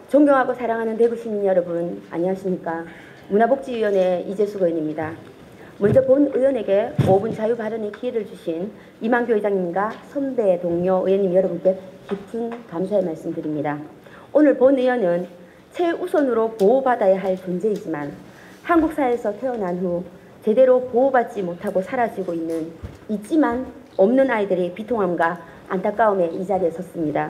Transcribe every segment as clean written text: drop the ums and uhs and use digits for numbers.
존경하고 사랑하는 대구 시민 여러분, 안녕하십니까. 문화복지위원회 이재숙 의원입니다. 먼저 본 의원에게 5분 자유 발언의 기회를 주신 이만교 회장님과 선배 동료 의원님 여러분께 깊은 감사의 말씀드립니다. 오늘 본 의원은 최우선으로 보호받아야 할 존재이지만 한국 사회에서 태어난 후 제대로 보호받지 못하고 사라지고 있지만 없는 아이들의 비통함과 안타까움에 이 자리에 섰습니다.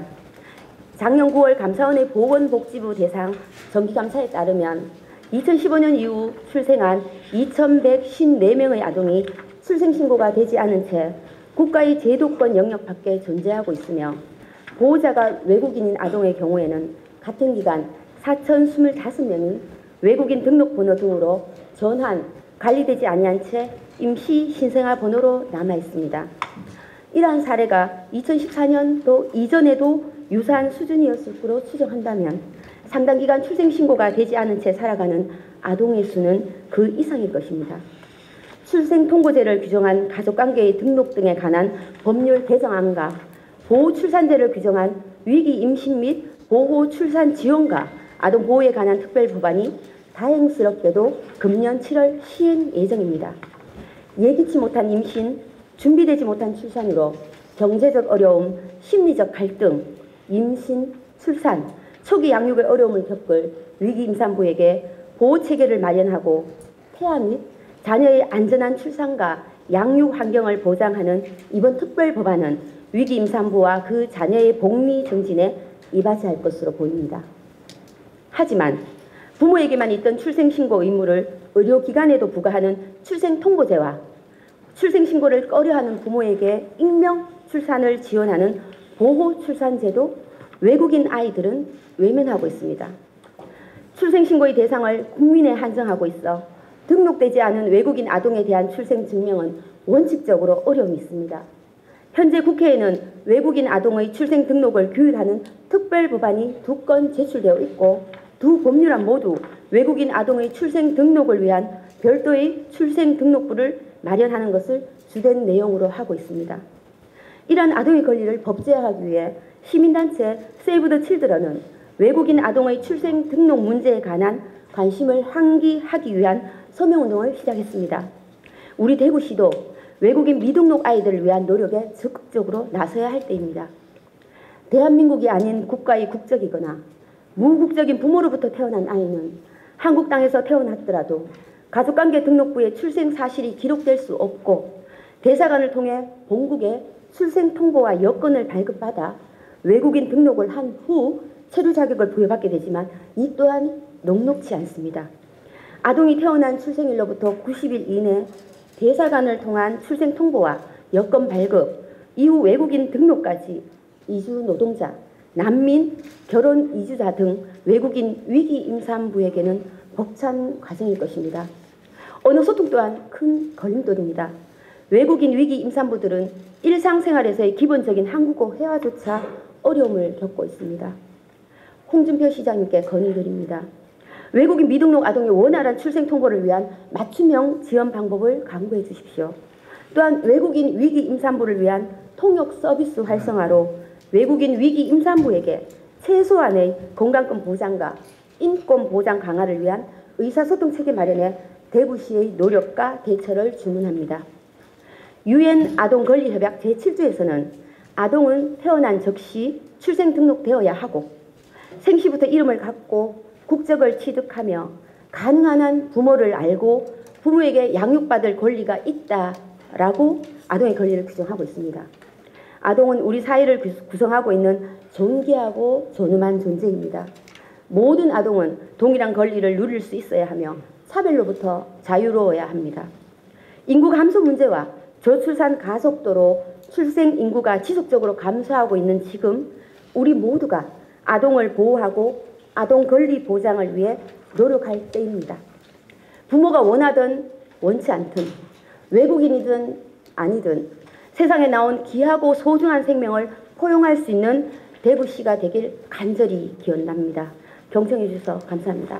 작년 9월 감사원의 보건복지부 대상 정기감사에 따르면 2015년 이후 출생한 2154명의 아동이 출생신고가 되지 않은 채 국가의 제도권 영역 밖에 존재하고 있으며 보호자가 외국인인 아동의 경우에는 같은 기간 4,025명이 외국인 등록번호 등으로 전환, 관리되지 아니한 채 임시 신생아 번호로 남아 있습니다. 이러한 사례가 2014년도 이전에도 유사한 수준이었을 거로 추정한다면 상당 기간 출생신고가 되지 않은 채 살아가는 아동의 수는 그 이상일 것입니다. 출생통보제를 규정한 가족관계의 등록 등에 관한 법률 개정안과 보호출산제를 규정한 위기 임신 및 보호출산지원과 아동보호에 관한 특별법안이 다행스럽게도 금년 7월 시행 예정입니다. 예기치 못한 임신, 준비되지 못한 출산으로 경제적 어려움, 심리적 갈등, 임신, 출산, 초기 양육의 어려움을 겪을 위기 임산부에게 보호체계를 마련하고 태아 및 자녀의 안전한 출산과 양육 환경을 보장하는 이번 특별법안은 위기 임산부와 그 자녀의 복리 증진에 이바지할 것으로 보입니다. 하지만 부모에게만 있던 출생신고 의무를 의료기관에도 부과하는 출생통보제와 출생신고를 꺼려하는 부모에게 익명 출산을 지원하는 보호출산제도 외국인 아이들은 외면하고 있습니다. 출생신고의 대상을 국민에 한정하고 있어 등록되지 않은 외국인 아동에 대한 출생증명은 원칙적으로 어려움이 있습니다. 현재 국회에는 외국인 아동의 출생 등록을 규율하는 특별법안이 2건 제출되어 있고 두 법률안 모두 외국인 아동의 출생 등록을 위한 별도의 출생 등록부를 마련하는 것을 주된 내용으로 하고 있습니다. 이러한 아동의 권리를 법제화하기 위해 시민단체 세이브 더 칠드런은 외국인 아동의 출생 등록 문제에 관한 관심을 환기하기 위한 서명운동을 시작했습니다. 우리 대구시도 외국인 미등록 아이들을 위한 노력에 적극적으로 나서야 할 때입니다. 대한민국이 아닌 국가의 국적이거나 무국적인 부모로부터 태어난 아이는 한국 땅에서 태어났더라도 가족관계 등록부에 출생 사실이 기록될 수 없고 대사관을 통해 본국에 출생 통보와 여건을 발급받아 외국인 등록을 한 후 체류 자격을 부여받게 되지만 이 또한 녹록지 않습니다. 아동이 태어난 출생일로부터 90일 이내 대사관을 통한 출생 통보와 여건 발급, 이후 외국인 등록까지 이주 노동자, 난민, 결혼 이주자 등 외국인 위기 임산부에게는 벅찬 과정일 것입니다. 언어 소통 또한 큰 걸림돌입니다. 외국인 위기 임산부들은 일상생활에서의 기본적인 한국어 회화조차 어려움을 겪고 있습니다. 홍준표 시장님께 건의드립니다. 외국인 미등록 아동의 원활한 출생 통보를 위한 맞춤형 지원 방법을 강구해 주십시오. 또한 외국인 위기 임산부를 위한 통역 서비스 활성화로 외국인 위기 임산부에게 최소한의 건강권 보장과 인권 보장 강화를 위한 의사소통 체계 마련에 대구시의 노력과 대처를 주문합니다. UN 아동권리협약 제7조에서는 아동은 태어난 즉시 출생 등록되어야 하고 생시부터 이름을 갖고 국적을 취득하며 가능한 한 부모를 알고 부모에게 양육받을 권리가 있다라고 아동의 권리를 규정하고 있습니다. 아동은 우리 사회를 구성하고 있는 존귀하고 존엄한 존재입니다. 모든 아동은 동일한 권리를 누릴 수 있어야 하며 차별로부터 자유로워야 합니다. 인구 감소 문제와 저출산 가속도로 출생 인구가 지속적으로 감소하고 있는 지금 우리 모두가 아동을 보호하고 아동 권리 보장을 위해 노력할 때입니다. 부모가 원하든 원치 않든 외국인이든 아니든 세상에 나온 귀하고 소중한 생명을 포용할 수 있는 대구시가 되길 간절히 기원합니다. 경청해 주셔서 감사합니다.